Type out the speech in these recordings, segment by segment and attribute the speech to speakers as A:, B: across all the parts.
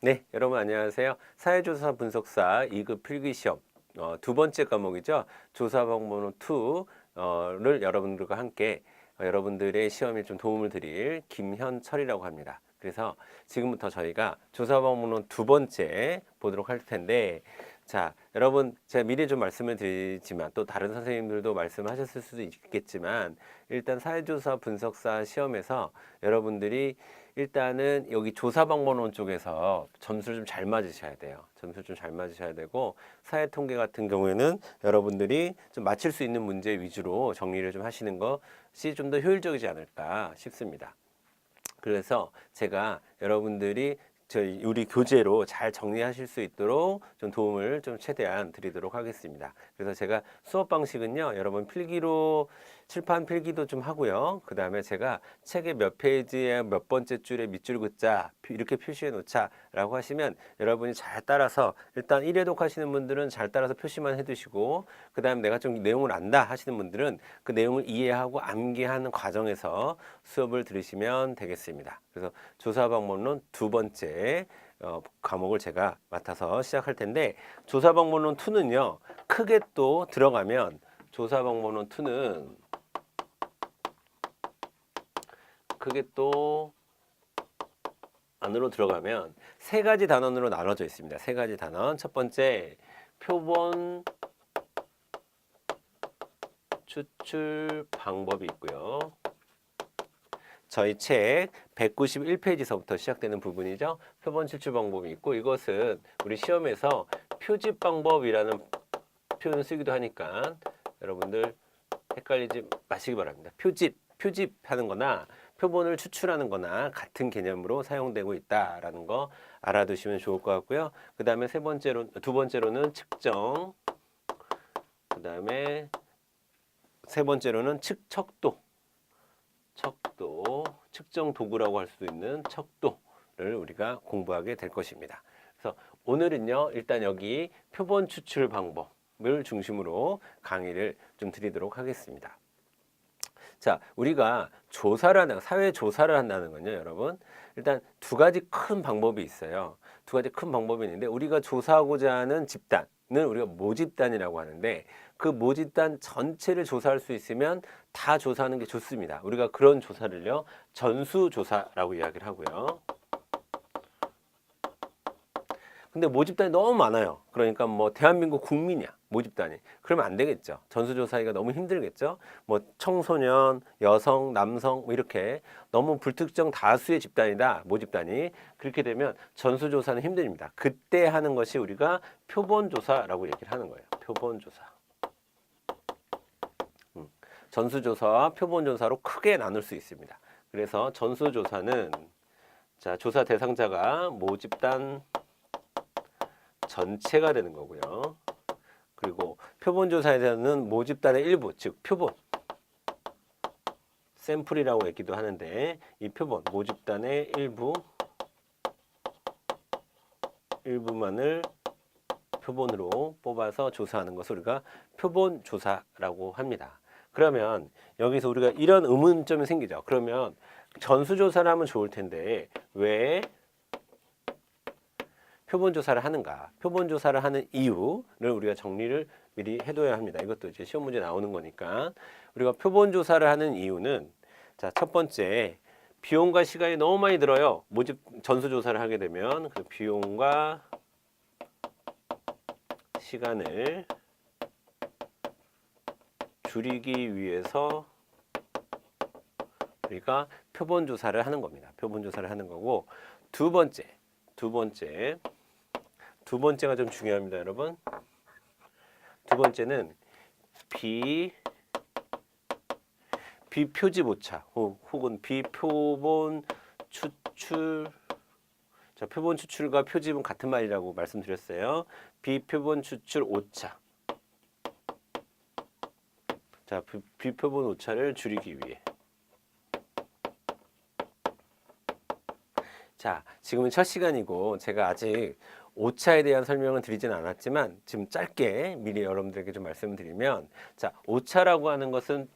A: 네, 여러분 안녕하세요. 사회조사 분석사 2급 필기시험 두 번째 과목이죠. 조사방법론 2를 여러분들과 함께 여러분들의 시험에 좀 도움을 드릴 김현철이라고 합니다. 그래서 지금부터 저희가 조사방법론 두 번째 보도록 할 텐데, 자, 여러분 제가 미리 좀 말씀을 드리지만 또 다른 선생님들도 말씀하셨을 수도 있겠지만, 일단 사회조사 분석사 시험에서 여러분들이 일단은 여기 조사방법론 쪽에서 점수를 좀 잘 맞으셔야 돼요. 점수를 좀 잘 맞으셔야 되고, 사회통계 같은 경우에는 여러분들이 좀 맞힐 수 있는 문제 위주로 정리를 좀 하시는 것이 좀 더 효율적이지 않을까 싶습니다. 그래서 제가 여러분들이 저희 우리 교재로 잘 정리하실 수 있도록 좀 도움을 좀 최대한 드리도록 하겠습니다. 그래서 제가 수업 방식은요, 여러분 필기로 칠판 필기도 좀 하고요. 그 다음에 제가 책의 몇 페이지에 몇 번째 줄에 밑줄 긋자 이렇게 표시해 놓자라고 하시면 여러분이 잘 따라서, 일단 1회독 하시는 분들은 잘 따라서 표시만 해두시고, 그 다음에 내가 좀 내용을 안다 하시는 분들은 그 내용을 이해하고 암기하는 과정에서 수업을 들으시면 되겠습니다. 그래서 조사방법론 두 번째 과목을 제가 맡아서 시작할 텐데, 조사방법론 2는요 크게 또 들어가면, 조사방법론 2는 크게 또 안으로 들어가면 세 가지 단원으로 나눠져 있습니다. 세 가지 단원. 첫 번째, 표본 추출 방법이 있고요. 저희 책 191페이지서부터 시작되는 부분이죠. 표본 추출 방법이 있고, 이것은 우리 시험에서 표집 방법이라는 표현을 쓰기도 하니까 여러분들 헷갈리지 마시기 바랍니다. 표집하는 거나 표본을 추출하는 거나 같은 개념으로 사용되고 있다라는 거 알아두시면 좋을 것 같고요. 그 다음에 두 번째로는 측정, 그 다음에 세 번째로는 측정 도구라고 할 수 있는 척도를 우리가 공부하게 될 것입니다. 그래서 오늘은요, 일단 여기 표본 추출 방법을 중심으로 강의를 좀 드리도록 하겠습니다. 자, 우리가 사회 조사를 한다는 건요, 여러분, 일단 두 가지 큰 방법이 있어요. 두 가지 큰 방법이 있는데, 우리가 조사하고자 하는 집단을 우리가 모집단이라고 하는데, 그 모집단 전체를 조사할 수 있으면 다 조사하는 게 좋습니다. 우리가 그런 조사를요, 전수조사라고 이야기를 하고요. 근데 모집단이 너무 많아요. 그러니까 뭐 대한민국 국민이야, 모집단이. 그러면 안 되겠죠. 전수조사하기가 너무 힘들겠죠. 뭐 청소년, 여성, 남성 뭐 이렇게 너무 불특정 다수의 집단이다, 모집단이. 그렇게 되면 전수조사는 힘듭니다. 그때 하는 것이 우리가 표본조사라고 얘기를 하는 거예요. 표본조사. 전수조사와 표본조사로 크게 나눌 수 있습니다. 그래서 전수조사는, 자, 조사 대상자가 모집단 전체가 되는 거고요. 그리고 표본조사에서는 모집단의 일부, 즉 표본, 샘플이라고 얘기도 하는데, 이 표본, 모집단의 일부만을 표본으로 뽑아서 조사하는 것을 우리가 표본조사라고 합니다. 그러면 여기서 우리가 이런 의문점이 생기죠. 그러면 전수조사를 하면 좋을 텐데 왜 표본조사를 하는가? 표본조사를 하는 이유를 우리가 정리를 미리 해둬야 합니다. 이것도 이제 시험 문제 나오는 거니까. 우리가 표본조사를 하는 이유는, 자, 첫 번째, 비용과 시간이 너무 많이 들어요. 모집 전수조사를 하게 되면 그 비용과 시간을 줄이기 위해서 우리가 표본조사를 하는 겁니다. 표본조사를 하는 거고, 두 번째가 좀 중요합니다, 여러분. 두 번째는 비표집 오차 혹은 비표본 추출. 자, 표본 추출과 표집은 같은 말이라고 말씀드렸어요. 비표본 추출 오차. 자, 비표본 오차를 줄이기 위해. 자, 지금은 첫 시간이고 제가 아직 오차에 대한 설명을 드리진 않았지만 지금 짧게 미리 여러분들에게 좀 말씀을 드리면, 자, 오차라고 하는 것은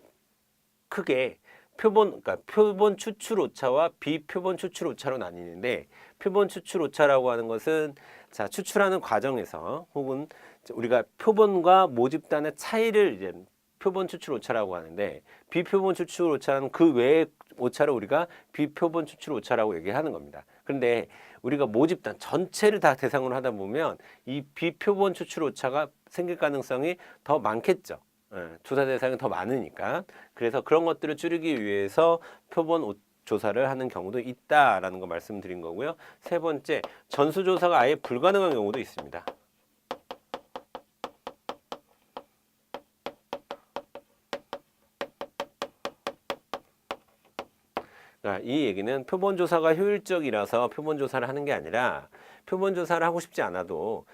A: 크게 그러니까 표본 추출 오차와 비표본 추출 오차로 나뉘는데, 표본 추출 오차라고 하는 것은 자, 추출하는 과정에서 혹은 우리가 표본과 모집단의 차이를 이제 표본 추출 오차라고 하는데, 비표본 추출 오차는 그 외의 오차를 우리가 비표본 추출 오차라고 얘기하는 겁니다. 그런데 우리가 모집단 전체를 다 대상으로 하다 보면 이 비표본 추출 오차가 생길 가능성이 더 많겠죠. 조사 대상이 더 많으니까. 그래서 그런 것들을 줄이기 위해서 표본 조사를 하는 경우도 있다라는 거 말씀드린 거고요. 세 번째, 전수조사가 아예 불가능한 경우도 있습니다. 이 얘기는 표본조사가 효율적이라서 표본조사를 하는 게 아니라, 표본조사를 하고 싶지 않아도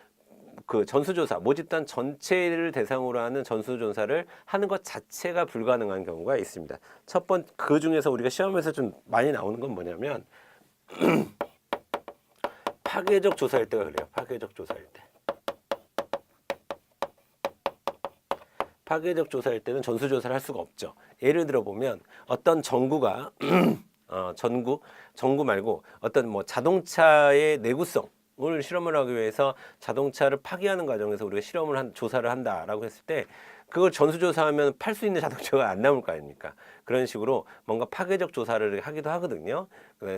A: 그 전수조사, 모집단 전체를 대상으로 하는 전수조사를 하는 것 자체가 불가능한 경우가 있습니다. 첫 번째, 그 중에서 우리가 시험에서 좀 많이 나오는 건 뭐냐면 파괴적 조사일 때가 그래요. 파괴적 조사일 때. 파괴적 조사일 때는 전수조사를 할 수가 없죠. 예를 들어 보면 어떤 전구가 전구 말고 어떤 뭐 자동차의 내구성을 실험을 하기 위해서 자동차를 파괴하는 과정에서 우리가 조사를 한다라고 했을 때, 그걸 전수조사하면 팔 수 있는 자동차가 안 남을 거 아닙니까? 그런 식으로 뭔가 파괴적 조사를 하기도 하거든요.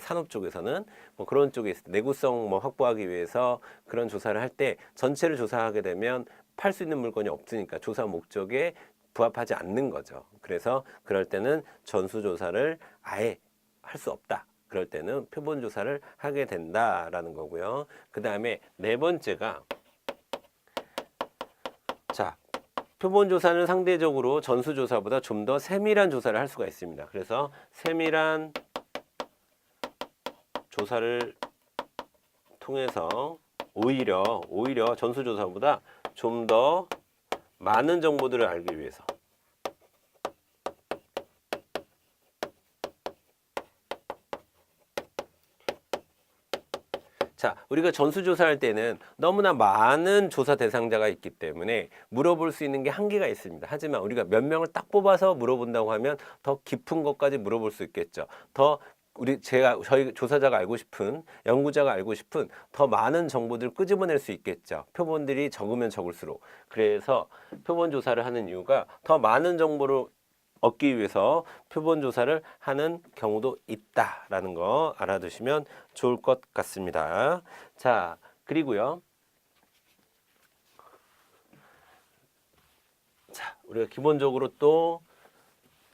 A: 산업 쪽에서는 뭐 그런 쪽에 있을 때 내구성 뭐 확보하기 위해서 그런 조사를 할 때 전체를 조사하게 되면 팔 수 있는 물건이 없으니까 조사 목적에 부합하지 않는 거죠. 그래서 그럴 때는 전수조사를 아예 할 수 없다. 그럴 때는 표본 조사를 하게 된다라는 거고요. 그 다음에 네 번째가, 자, 표본 조사는 상대적으로 전수 조사보다 좀 더 세밀한 조사를 할 수가 있습니다. 그래서 세밀한 조사를 통해서 오히려 전수 조사보다 좀 더 많은 정보들을 알기 위해서, 자, 우리가 전수조사할 때는 너무나 많은 조사 대상자가 있기 때문에 물어볼 수 있는 게 한계가 있습니다. 하지만 우리가 몇 명을 딱 뽑아서 물어본다고 하면 더 깊은 것까지 물어볼 수 있겠죠. 더 저희 조사자가 알고 싶은, 연구자가 알고 싶은 더 많은 정보들을 끄집어낼 수 있겠죠. 표본들이 적으면 적을수록. 그래서 표본 조사를 하는 이유가 더 많은 정보를 얻기 위해서 표본 조사를 하는 경우도 있다라는 거 알아두시면 좋을 것 같습니다. 자, 그리고요. 자, 우리가 기본적으로 또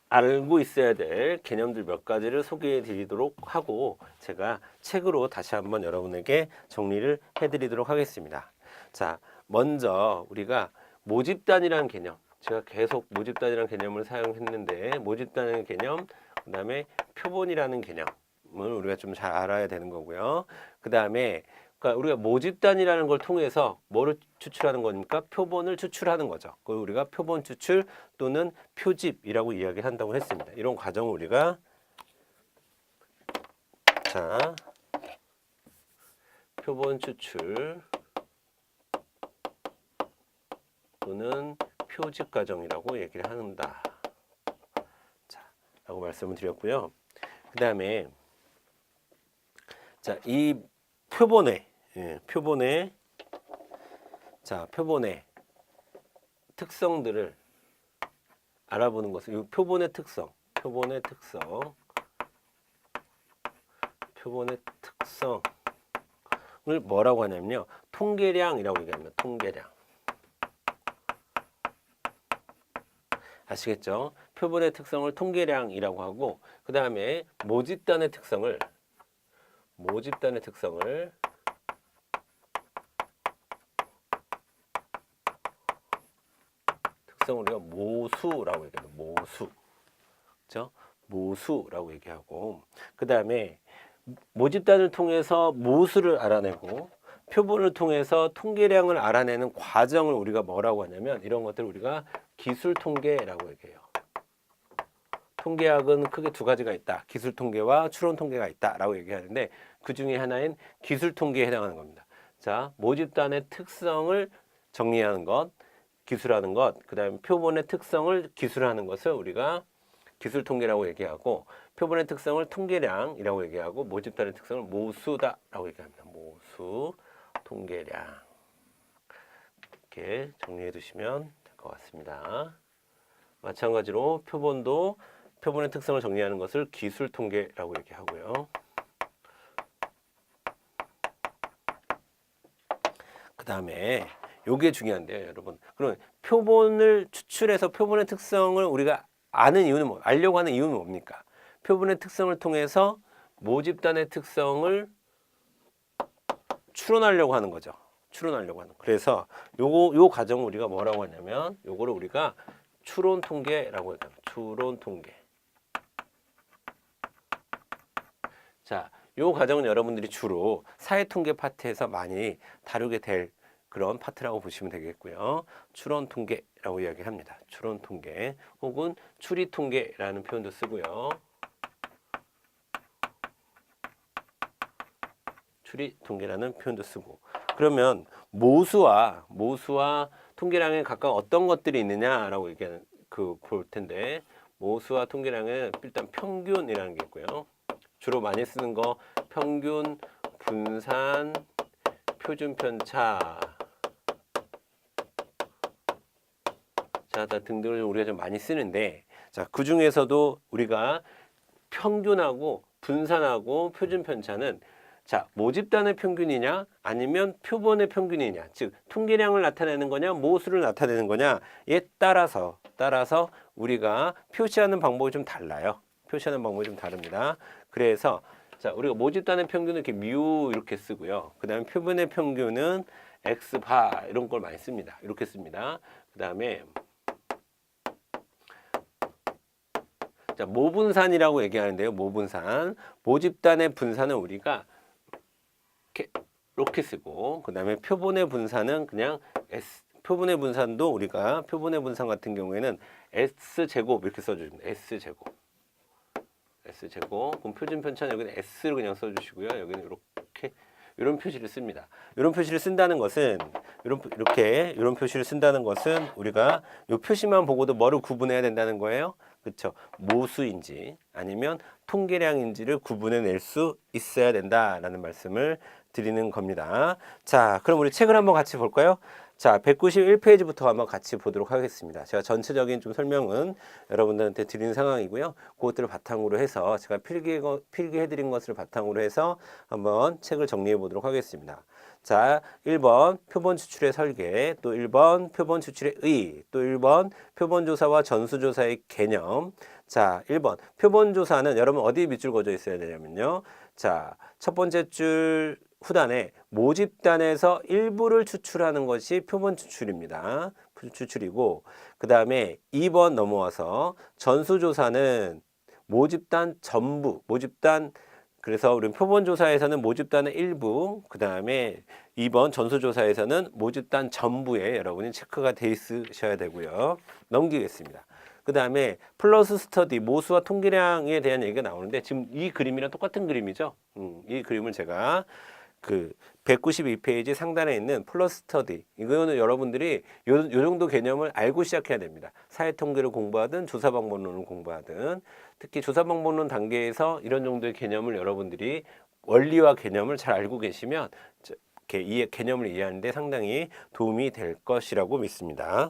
A: 알고 있어야 될 개념들 몇 가지를 소개해 드리도록 하고, 제가 책으로 다시 한번 여러분에게 정리를 해 드리도록 하겠습니다. 자, 먼저 우리가 모집단이라는 개념, 제가 계속 모집단이라는 개념을 사용했는데, 모집단의 개념, 그 다음에 표본이라는 개념을 우리가 좀 잘 알아야 되는 거고요. 그 다음에 그러니까 우리가 모집단이라는 걸 통해서 뭐를 추출하는 겁니까? 표본을 추출하는 거죠. 그걸 우리가 표본 추출 또는 표집이라고 이야기한다고 했습니다. 이런 과정을 우리가, 자, 표본 추출 또는 표집 과정이라고 얘기를 한다. 자, 라고 말씀을 드렸고요. 그 다음에 자, 이 표본의 특성들을 알아보는 것은, 이 표본의 특성을 뭐라고 하냐면요, 통계량이라고 얘기합니다. 통계량. 아시겠죠? 표본의 특성을 통계량이라고 하고, 그 다음에 모집단의 특성을 우리가 모수라고 얘기해요. 그렇죠? 모수라고 얘기하고, 그 다음에 모집단을 통해서 모수를 알아내고 표본을 통해서 통계량을 알아내는 과정을 우리가 뭐라고 하냐면, 이런 것들을 우리가 기술 통계라고 얘기해요. 통계학은 크게 두 가지가 있다. 기술 통계와 추론 통계가 있다라고 얘기하는데, 그 중에 하나인 기술 통계에 해당하는 겁니다. 자, 모집단의 특성을 정리하는 것, 기술하는 것, 그 다음에 표본의 특성을 기술하는 것을 우리가 기술 통계라고 얘기하고, 표본의 특성을 통계량이라고 얘기하고 모집단의 특성을 모수다라고 얘기합니다. 모수, 통계량. 이렇게 정리해 두시면 될 것 같습니다. 마찬가지로 표본도 표본의 특성을 정리하는 것을 기술 통계라고 얘기하고요. 그 다음에 요게 중요한데요, 여러분. 그럼 표본을 추출해서 표본의 특성을 우리가 아는 이유는 뭐, 알려고 하는 이유는 뭡니까? 표본의 특성을 통해서 모집단의 특성을 추론하려고 하는 거죠. 추론하려고 하는. 그래서 요 과정을 우리가 뭐라고 하냐면 요거를 우리가 추론 통계라고 해요. 추론 통계. 자, 요 과정은 여러분들이 주로 사회 통계 파트에서 많이 다루게 될 그런 파트라고 보시면 되겠고요. 추론 통계라고 이야기합니다. 추론 통계 혹은 추리 통계라는 표현도 쓰고요. 추리 통계라는 표현도 쓰고. 그러면 모수와 통계량에 가까운 어떤 것들이 있느냐라고 얘기하는 볼 텐데, 모수와 통계량은 일단 평균이라는 게 있고요. 주로 많이 쓰는 거 평균, 분산, 표준 편차, 자, 등등을 우리가 좀 많이 쓰는데, 자, 그 중에서도 우리가 평균하고 분산하고 표준 편차는 자, 모집단의 평균이냐 아니면 표본의 평균이냐, 즉 통계량을 나타내는 거냐 모수를 나타내는 거냐에 따라서 우리가 표시하는 방법이 좀 달라요. 표시하는 방법이 좀 다릅니다. 그래서 자, 우리가 모집단의 평균은 이렇게 뮤 이렇게 쓰고요. 그 다음에 표본의 평균은 x바 이런 걸 많이 씁니다. 이렇게 씁니다. 그 다음에 자, 모분산이라고 얘기하는데요. 모분산. 모집단의 분산은 우리가 이렇게 쓰고, 그 다음에 표본의 분산은 그냥 S, 표본의 분산도 우리가 표본의 분산 같은 경우에는 S제곱 이렇게 써줍니다. S제곱. 그럼 표준 편차는 여기는 S를 그냥 써주시고요. 여기는 이렇게 이런 표시를 씁니다. 이런 표시를 쓴다는 것은 이런 표시를 쓴다는 것은 우리가 이 표시만 보고도 뭐를 구분해야 된다는 거예요. 그렇죠? 모수인지 아니면 통계량인지를 구분해낼 수 있어야 된다라는 말씀을 드리는 겁니다. 자, 그럼 우리 책을 한번 같이 볼까요? 자, 191페이지부터 한번 같이 보도록 하겠습니다. 제가 전체적인 좀 설명은 여러분들한테 드리는 상황이고요. 그것들을 바탕으로 해서 제가 필기해드린 것을 바탕으로 해서 한번 책을 정리해 보도록 하겠습니다. 자, 1번 표본 추출의 설계, 또 1번 표본 추출의 의, 또 1번 표본 조사와 전수 조사의 개념. 자, 1번 표본 조사는 여러분 어디에 밑줄 그어져 있어야 되냐면요. 자, 첫 번째 줄 후단에 모집단에서 일부를 추출하는 것이 표본 추출입니다. 추출이고, 그 다음에 2번 넘어와서 전수조사는 모집단 전부, 그래서 우리 표본조사에서는 모집단의 일부, 그 다음에 2번 전수조사에서는 모집단 전부에 여러분이 체크가 돼 있으셔야 되고요. 넘기겠습니다. 그 다음에 플러스 스터디, 모수와 통계량에 대한 얘기가 나오는데 지금 이 그림이랑 똑같은 그림이죠. 이 그림을 제가 192페이지 상단에 있는 플러스 스터디, 이거는 여러분들이 요 정도 개념을 알고 시작해야 됩니다. 사회통계를 공부하든 조사방법론을 공부하든, 특히 조사방법론 단계에서 이런 정도의 개념을 여러분들이 원리와 개념을 잘 알고 계시면 이렇게 이 개념을 이해하는 데 상당히 도움이 될 것이라고 믿습니다.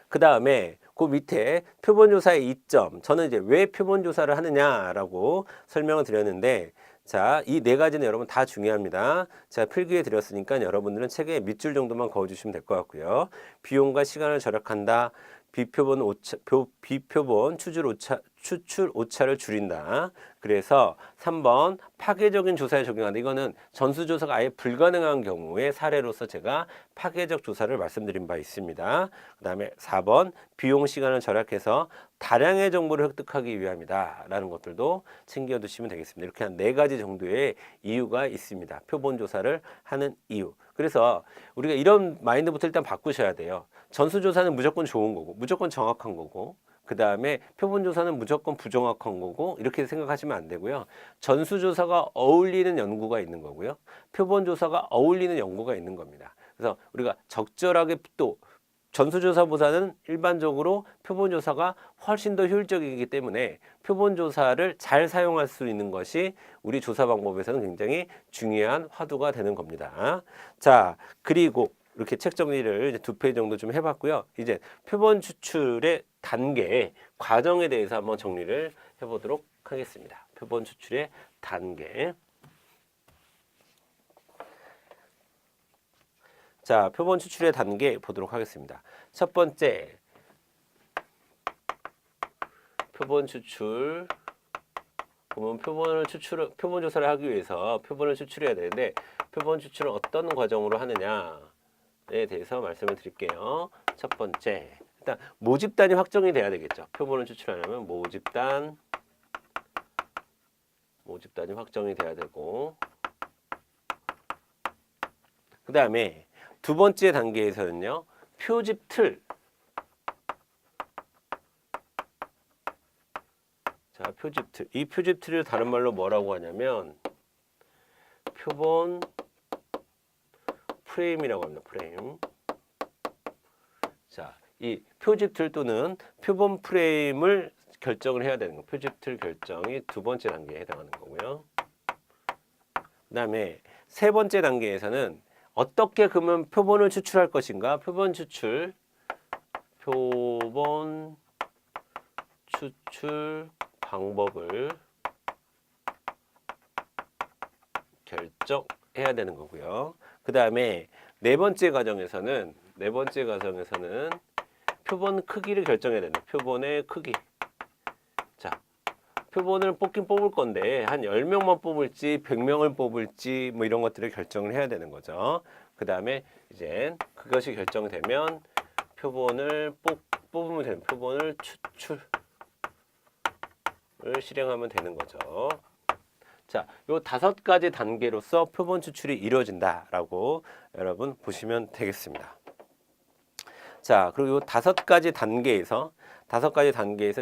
A: 그 다음에 그 밑에 표본조사의 이점, 저는 이제 왜 표본조사를 하느냐라고 설명을 드렸는데, 자, 이 네 가지는 여러분 다 중요합니다. 제가 필기해 드렸으니까 여러분들은 책에 밑줄 정도만 그어주시면 될 것 같고요. 비용과 시간을 절약한다. 비표본 추출 오차를 줄인다. 그래서 3번 파괴적인 조사에 적용한다. 이거는 전수조사가 아예 불가능한 경우의 사례로서 제가 파괴적 조사를 말씀드린 바 있습니다. 그 다음에 4번 비용 시간을 절약해서 다량의 정보를 획득하기 위함이다 라는 것들도 챙겨두시면 되겠습니다. 이렇게 한 4가지 정도의 이유가 있습니다. 표본 조사를 하는 이유. 그래서 우리가 이런 마인드부터 일단 바꾸셔야 돼요. 전수조사는 무조건 좋은 거고 무조건 정확한 거고, 그 다음에 표본조사는 무조건 부정확한 거고, 이렇게 생각하시면 안 되고요. 전수조사가 어울리는 연구가 있는 거고요. 표본조사가 어울리는 연구가 있는 겁니다. 그래서 우리가 적절하게 또 전수조사보다는 일반적으로 표본조사가 훨씬 더 효율적이기 때문에 표본조사를 잘 사용할 수 있는 것이 우리 조사 방법에서는 굉장히 중요한 화두가 되는 겁니다. 자, 그리고 이렇게 책 정리를 이제 2페이지 정도 좀 해봤고요. 이제 표본 추출의 단계, 과정에 대해서 한번 정리를 해보도록 하겠습니다. 표본 추출의 단계. 자, 표본 추출의 단계 보도록 하겠습니다. 첫 번째, 표본 추출. 보면 표본 조사를 하기 위해서 표본을 추출해야 되는데 표본 추출은 어떤 과정으로 하느냐에 대해서 말씀을 드릴게요. 첫 번째, 일단 모집단이 확정이 돼야 되겠죠. 표본을 추출하려면 모집단이 확정이 돼야 되고, 그 다음에 두 번째 단계에서는요, 표집 틀. 자, 표집 틀. 이 표집 틀을 다른 말로 뭐라고 하냐면 표본 프레임이라고 합니다. 프레임. 자, 이 표집 틀 또는 표본 프레임을 결정을 해야 되는 거. 표집 틀 결정이 두 번째 단계에 해당하는 거고요. 그다음에 세 번째 단계에서는 어떻게 그러면 표본을 추출할 것인가? 표본 추출 방법을 결정해야 되는 거고요. 그 다음에 네 번째 과정에서는 표본 크기를 결정해야 된다. 표본의 크기. 자, 표본을 뽑긴 뽑을 건데 한 10명만 뽑을지 100명을 뽑을지 뭐 이런 것들을 결정을 해야 되는 거죠. 그 다음에 이제 그것이 결정되면 표본을 뽑으면 되는 표본을 추출을 실행하면 되는 거죠. 자, 요 5가지 단계로서 표본 추출이 이루어진다라고 여러분 보시면 되겠습니다. 자, 그리고 요 5가지 단계에서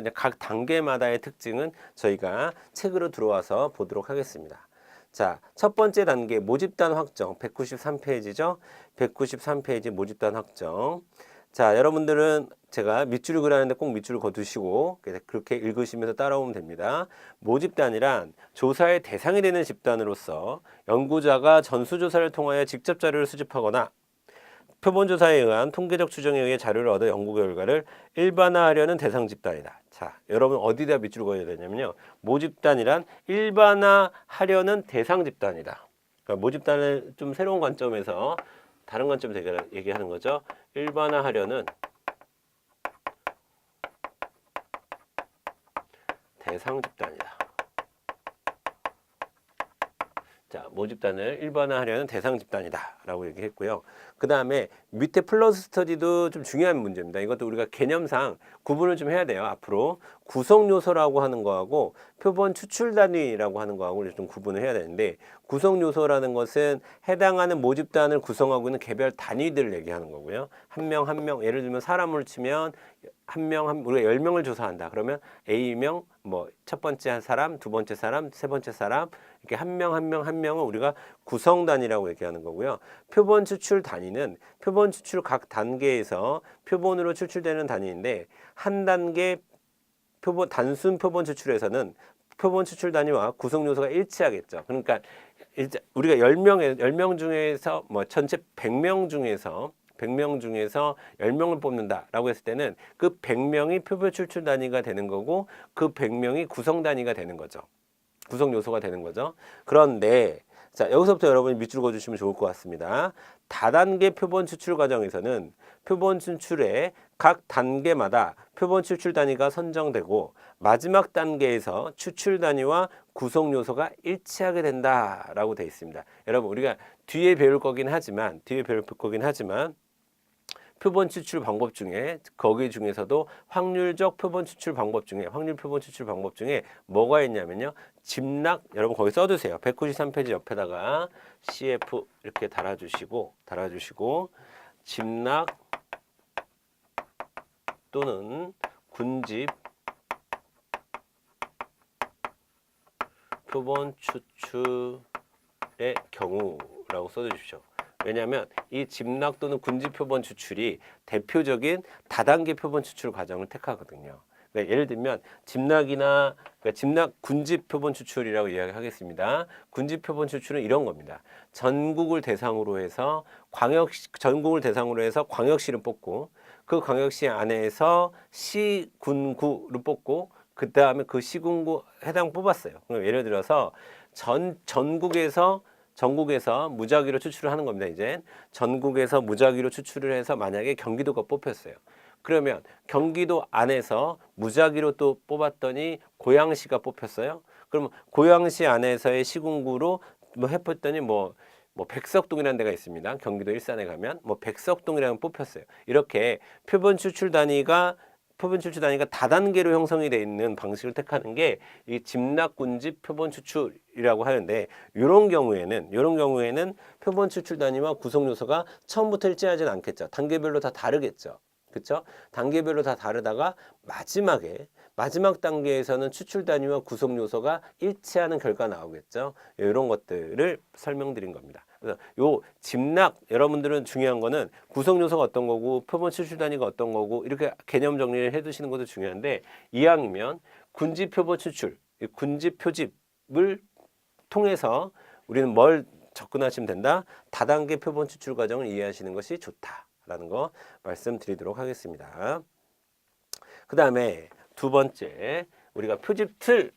A: 이제 각 단계마다의 특징은 저희가 책으로 들어와서 보도록 하겠습니다. 자, 첫 번째 단계 모집단 확정 193페이지죠. 193페이지 모집단 확정. 자, 여러분들은 제가 밑줄을 그리는데 꼭 밑줄을 거두시고 그렇게 읽으시면서 따라오면 됩니다. 모집단이란 조사의 대상이 되는 집단으로서 연구자가 전수조사를 통하여 직접 자료를 수집하거나 표본조사에 의한 통계적 추정에 의해 자료를 얻어 연구 결과를 일반화하려는 대상 집단이다. 자, 여러분 어디다 밑줄 그어야 되냐면요. 모집단이란 일반화하려는 대상 집단이다. 그러니까 모집단을 좀 새로운 관점에서 다른 관점에서 얘기하는 거죠. 일반화하려는 대상 집단이다. 자, 모집단을 일반화하려는 대상 집단이다 라고 얘기했고요. 그 다음에 밑에 플러스 스터디도 좀 중요한 문제입니다. 이것도 우리가 개념상 구분을 좀 해야 돼요. 앞으로 구성 요소라고 하는 거하고 표본 추출 단위라고 하는 거하고 좀 구분을 해야 되는데, 구성 요소라는 것은 해당하는 모집단을 구성하고 있는 개별 단위들을 얘기하는 거고요. 한 명 한 명, 예를 들면 사람을 치면 우리가 10명을 조사한다. 그러면 A명, 뭐 첫 번째 사람, 두 번째 사람, 세 번째 사람, 이렇게 한 명 한 명을 우리가 구성 단위라고 얘기하는 거고요. 표본 추출 단위는 표본 추출 각 단계에서 표본으로 추출되는 단위인데, 한 단계 단순 표본 추출에서는 표본 추출 단위와 구성 요소가 일치하겠죠. 그러니까 우리가 10명 중에서 뭐 전체 100명 중에서 10명을 뽑는다라고 했을 때는 그 100명이 표본 추출 단위가 되는 거고 그 100명이 구성 단위가 되는 거죠. 구성 요소가 되는 거죠. 그런데 자, 여기서부터 여러분이 밑줄 그어주시면 좋을 것 같습니다. 다단계 표본 추출 과정에서는 표본 추출의 각 단계마다 표본 추출 단위가 선정되고 마지막 단계에서 추출 단위와 구성 요소가 일치하게 된다라고 되어 있습니다. 여러분 우리가 뒤에 배울 거긴 하지만 표본 추출 방법 중에 거기 중에서도 확률 표본 추출 방법 중에 뭐가 있냐면요. 집락, 여러분 거기 써두세요. 193페이지 옆에다가 CF 이렇게 달아주시고 집락 또는 군집 표본 추출의 경우라고 써주십시오. 왜냐하면 이 집락 또는 군지 표본 추출이 대표적인 다단계 표본 추출 과정을 택하거든요. 그러니까 예를 들면 집락이나 그러니까 집락 군지 표본 추출이라고 이야기하겠습니다. 군지 표본 추출은 이런 겁니다. 전국을 대상으로 해서 전국을 대상으로 해서 광역시를 뽑고 그 광역시 안에서 시, 군, 구를 뽑고 그 다음에 그 시군구 해당 뽑았어요. 예를 들어서 전국에서 무작위로 추출을 하는 겁니다. 이제 전국에서 무작위로 추출을 해서 만약에 경기도가 뽑혔어요. 그러면 경기도 안에서 무작위로 또 뽑았더니 고양시가 뽑혔어요. 그러면 고양시 안에서의 시군구로 뭐 해봤더니 뭐 백석동이라는 데가 있습니다. 경기도 일산에 가면 뭐 백석동이라는 뽑혔어요. 이렇게 표본 추출 단위가 다단계로 형성이 되어 있는 방식을 택하는 게 이 집락군지 표본 추출이라고 하는데 이런 경우에는 표본 추출 단위와 구성 요소가 처음부터 일치하진 않겠죠. 단계별로 다 다르겠죠. 그렇죠? 단계별로 다 다르다가 마지막 단계에서는 추출 단위와 구성 요소가 일치하는 결과가 나오겠죠. 이런 것들을 설명드린 겁니다. 그래서 요 집락 여러분들은 중요한 거는 구성 요소가 어떤 거고 표본 추출 단위가 어떤 거고 이렇게 개념 정리를 해 두시는 것도 중요한데 이왕이면 군지 표본 추출, 군지 표집을 통해서 우리는 뭘 접근하시면 된다? 다단계 표본 추출 과정을 이해하시는 것이 좋다라는 거 말씀드리도록 하겠습니다. 그 다음에 두 번째, 우리가 표집 틀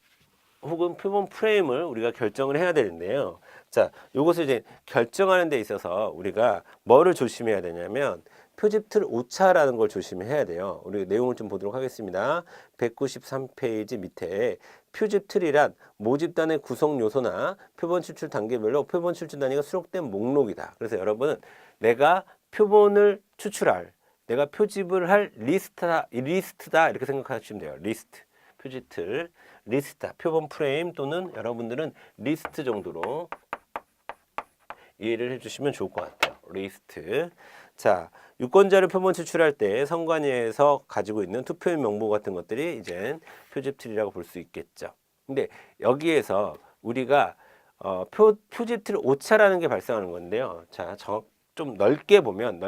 A: 혹은 표본 프레임을 우리가 결정을 해야 되는데요. 자, 요것을 이제 결정하는 데 있어서 우리가 뭐를 조심해야 되냐면 표집 틀 오차라는 걸 조심해야 돼요. 우리 내용을 좀 보도록 하겠습니다. 193페이지 밑에 표집 틀이란 모집단의 구성 요소나 표본 추출 단계별로 표본 추출 단위가 수록된 목록이다. 그래서 여러분은 내가 표집을 할 리스트다 이렇게 생각하시면 돼요. 리스트, 표집 틀, 리스트다. 표본 프레임 또는 여러분들은 리스트 정도로 이해를 해주시면 좋을 것 같아요. 리스트. 자, 유권자를 표본 추출할 때 선관위에서 가지고 있는 투표인 명부 같은 것들이 이제 표집 틀이라고 볼 수 있겠죠. 근데 여기에서 우리가 표집 틀 오차라는 게 발생하는 건데요. 자, 좀 넓게 보면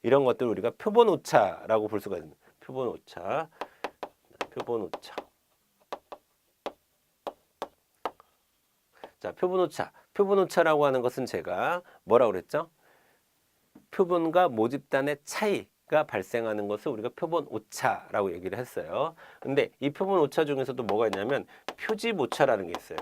A: 이런 것들 우리가 표본 오차라고 볼 수가 있습니다. 표본 오차. 자, 표본 오차라고 하는 것은 제가 뭐라고 그랬죠? 표본과 모집단의 차이가 발생하는 것을 우리가 표본 오차라고 얘기를 했어요. 근데 이 표본 오차 중에서도 뭐가 있냐면 표집 오차라는 게 있어요.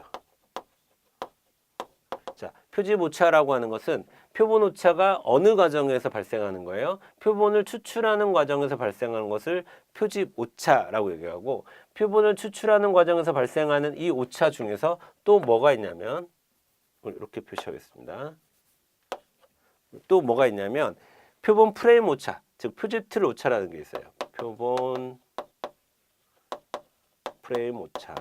A: 자, 표집 오차라고 하는 것은 표본 오차가 어느 과정에서 발생하는 거예요? 표본을 추출하는 과정에서 발생하는 것을 표집 오차라고 얘기하고 표본을 추출하는 과정에서 발생하는 이 오차 중에서 또 뭐가 있냐면 이렇게 표시하겠습니다. 또 뭐가 있냐면 표본 프레임 오차, 즉 표집 틀 오차라는 게 있어요. 표본 프레임 오차.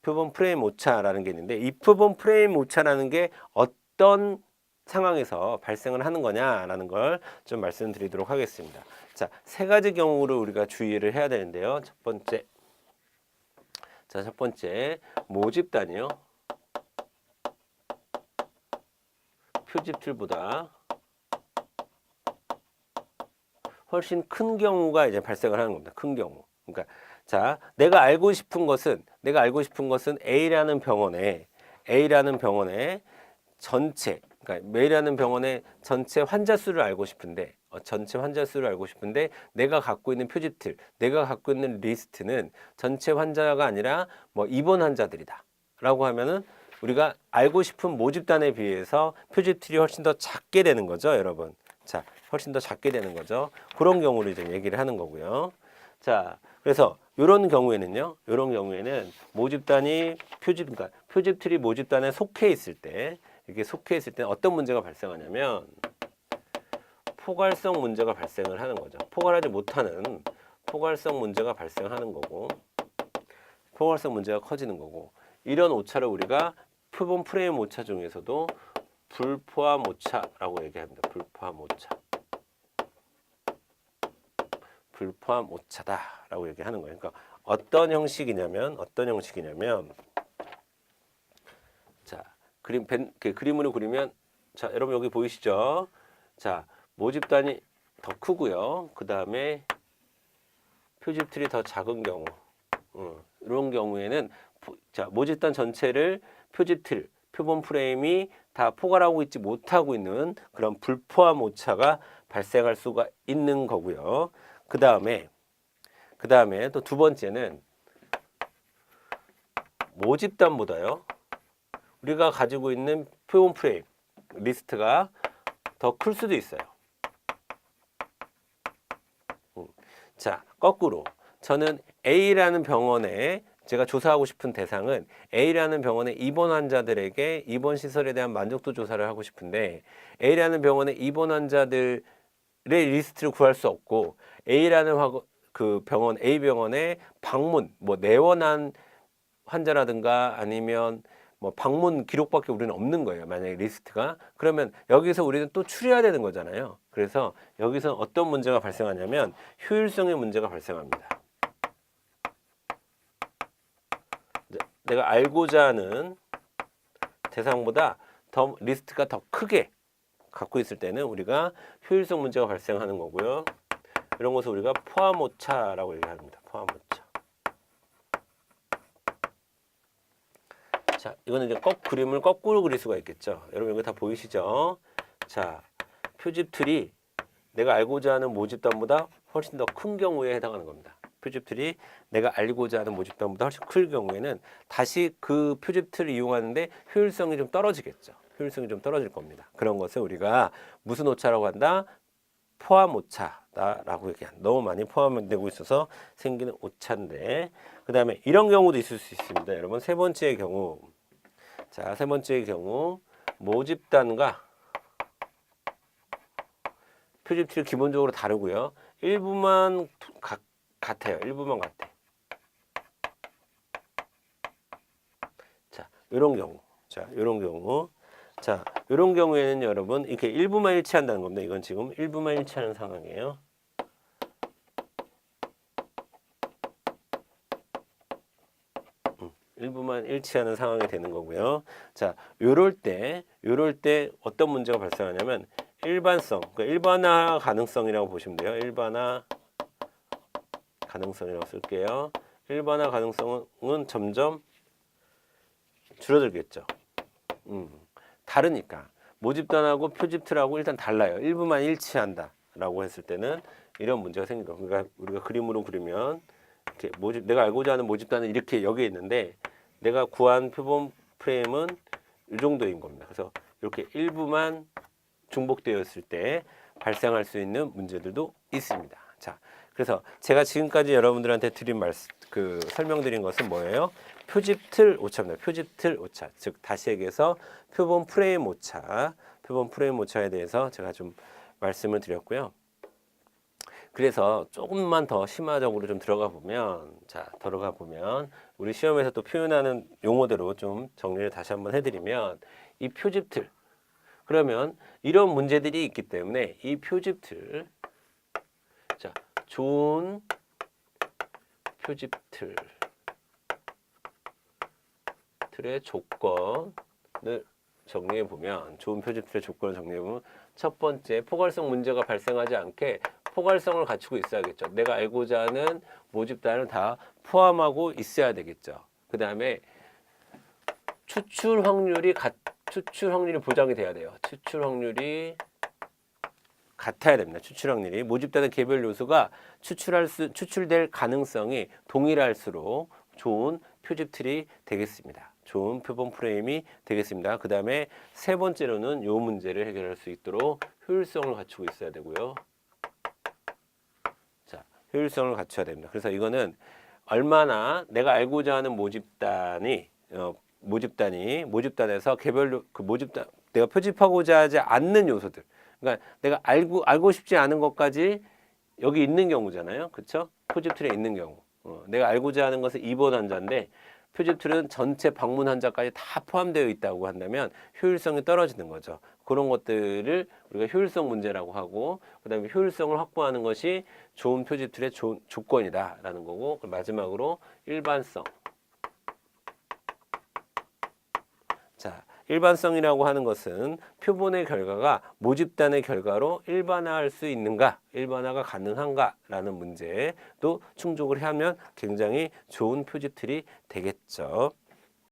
A: 표본 프레임 오차라는 게 있는데 이 표본 프레임 오차라는 게 어떤 상황에서 발생을 하는 거냐라는 걸 좀 말씀드리도록 하겠습니다. 자, 세 가지 경우를 우리가 주의를 해야 되는데요. 첫 번째 모집단이요. 표집 틀보다 훨씬 큰 경우가 이제 발생을 하는 겁니다. 큰 경우. 그러니까 자, 내가 알고 싶은 것은 A라는 병원에 전체, 그러니까 A라는 병원의 전체 환자 수를 알고 싶은데 내가 갖고 있는 표집틀, 내가 갖고 있는 리스트는 전체 환자가 아니라 뭐 입원 환자들이다라고 하면은 우리가 알고 싶은 모집단에 비해서 표집틀이 훨씬 더 작게 되는 거죠, 여러분. 자, 훨씬 더 작게 되는 거죠. 그런 경우를 이제 얘기를 하는 거고요. 자, 그래서 이런 경우에는 모집단이 그러니까 표집틀이 모집단에 속해 있을 때 어떤 문제가 발생하냐면 포괄성 문제가 발생을 하는 거죠. 포괄하지 못하는 포괄성 문제가 발생하는 거고, 포괄성 문제가 커지는 거고, 이런 오차를 우리가 표본 프레임 오차 중에서도 불포함 오차라고 얘기합니다. 불포함 오차다라고 얘기하는 거예요. 그러니까 어떤 형식이냐면 그림으로 그리면 자, 여러분 여기 보이시죠? 자, 모집단이 더 크고요. 그 다음에 표집틀이 더 작은 경우, 이런 경우에는 자, 모집단 전체를 표집틀, 표본 프레임이 다 포괄하고 있지 못하고 있는 그런 불포화 오차가 발생할 수가 있는 거고요. 그 다음에 또 두 번째는 모집단보다요, 우리가 가지고 있는 표본 프레임 리스트가 더 클 수도 있어요. 자, 거꾸로 저는 A라는 병원에 제가 조사하고 싶은 대상은 A라는 병원의 입원 환자들에게 입원 시설에 대한 만족도 조사를 하고 싶은데 A라는 병원의 입원 환자들의 리스트를 구할 수 없고 A라는 그 병원 A 병원에 방문 뭐 내원한 환자라든가 아니면 뭐 방문 기록밖에 우리는 없는 거예요. 만약에 리스트가. 그러면 여기서 우리는 또 추려야 되는 거잖아요. 그래서 여기서 어떤 문제가 발생하냐면 효율성의 문제가 발생합니다. 내가 알고자 하는 대상보다 더 리스트가 더 크게 갖고 있을 때는 우리가 효율성 문제가 발생하는 거고요. 이런 것을 우리가 포함 오차라고 얘기합니다. 포함 오차. 자, 이거는 이제 그림을 거꾸로 그릴 수가 있겠죠. 여러분 이거 다 보이시죠? 자, 표집틀이 내가 알고자 하는 모집단보다 훨씬 더 큰 경우에 해당하는 겁니다. 표집틀이 내가 알고자 하는 모집단보다 훨씬 클 경우에는 다시 그 표집틀을 이용하는데 효율성이 좀 떨어지겠죠. 효율성이 좀 떨어질 겁니다. 그런 것을 우리가 무슨 오차라고 한다? 포함 오차다라고 얘기한다. 너무 많이 포함되고 있어서 생기는 오차인데, 그 다음에 이런 경우도 있을 수 있습니다. 여러분, 세 번째의 경우. 자, 세 번째의 경우 모집단과 표집틀이 기본적으로 다르고요. 일부만 같아요. 일부만 같아. 자, 이런 경우. 자, 이런 경우. 자, 이런 경우에는 여러분 이렇게 일부만 일치한다는 겁니다. 이건 지금 일부만 일치하는 상황이에요. 일부만 일치하는 상황이 되는 거고요. 자, 요럴 때 어떤 문제가 발생하냐면 일반성, 그러니까 일반화 가능성이라고 보시면 돼요. 일반화 가능성이라고 쓸게요. 일반화 가능성은 점점 줄어들겠죠. 다르니까. 모집단하고 표집틀하고 일단 달라요. 일부만 일치한다라고 했을 때는 이런 문제가 생기죠. 그러니까 우리가 그림으로 그리면 이렇게 내가 알고자 하는 모집단은 이렇게 여기에 있는데 내가 구한 표본 프레임은 이 정도인 겁니다. 그래서 이렇게 일부만 중복되었을 때 발생할 수 있는 문제들도 있습니다. 자, 그래서 제가 지금까지 여러분들한테 드린 설명드린 것은 뭐예요? 표집틀 오차입니다. 표집틀 오차. 즉 다시 얘기해서 표본 프레임 오차. 표본 프레임 오차에 대해서 제가 좀 말씀을 드렸고요. 그래서 조금만 더 심화적으로 좀 들어가 보면 우리 시험에서 또 표현하는 용어대로 좀 정리를 다시 한번 해드리면 이 표집틀, 그러면 이런 문제들이 있기 때문에 이 표집틀, 자, 좋은 표집틀 틀의 조건을 정리해 보면, 좋은 표집틀의 조건을 정리해 보면 첫 번째, 포괄성 문제가 발생하지 않게 포괄성을 갖추고 있어야겠죠. 내가 알고자 하는 모집단을 다 포함하고 있어야 되겠죠. 그 다음에 추출 확률이 보장이 돼야 돼요. 추출 확률이 같아야 됩니다. 추출 확률이. 모집단의 개별 요소가 추출될 가능성이 동일할수록 좋은 표집틀이 되겠습니다. 좋은 표본 프레임이 되겠습니다. 그 다음에 세 번째로는 이 문제를 해결할 수 있도록 효율성을 갖추고 있어야 되고요. 자, 효율성을 갖춰야 됩니다. 그래서 이거는 얼마나 내가 알고자 하는 모집단에서 개별로 내가 표집하고자 하지 않는 요소들, 그러니까 내가 알고 싶지 않은 것까지 여기 있는 경우잖아요. 그렇죠? 표집틀에 있는 경우. 내가 알고자 하는 것은 입원 환자인데 표집틀은 전체 방문 환자까지 다 포함되어 있다고 한다면 효율성이 떨어지는 거죠. 그런 것들을 우리가 효율성 문제라고 하고, 그다음에 효율성을 확보하는 것이 좋은 표집틀의 조건이다라는 거고, 마지막으로 일반성. 자, 일반성이라고 하는 것은 표본의 결과가 모집단의 결과로 일반화할 수 있는가, 일반화가 가능한가라는 문제도 충족을 하면 굉장히 좋은 표집틀이 되겠죠.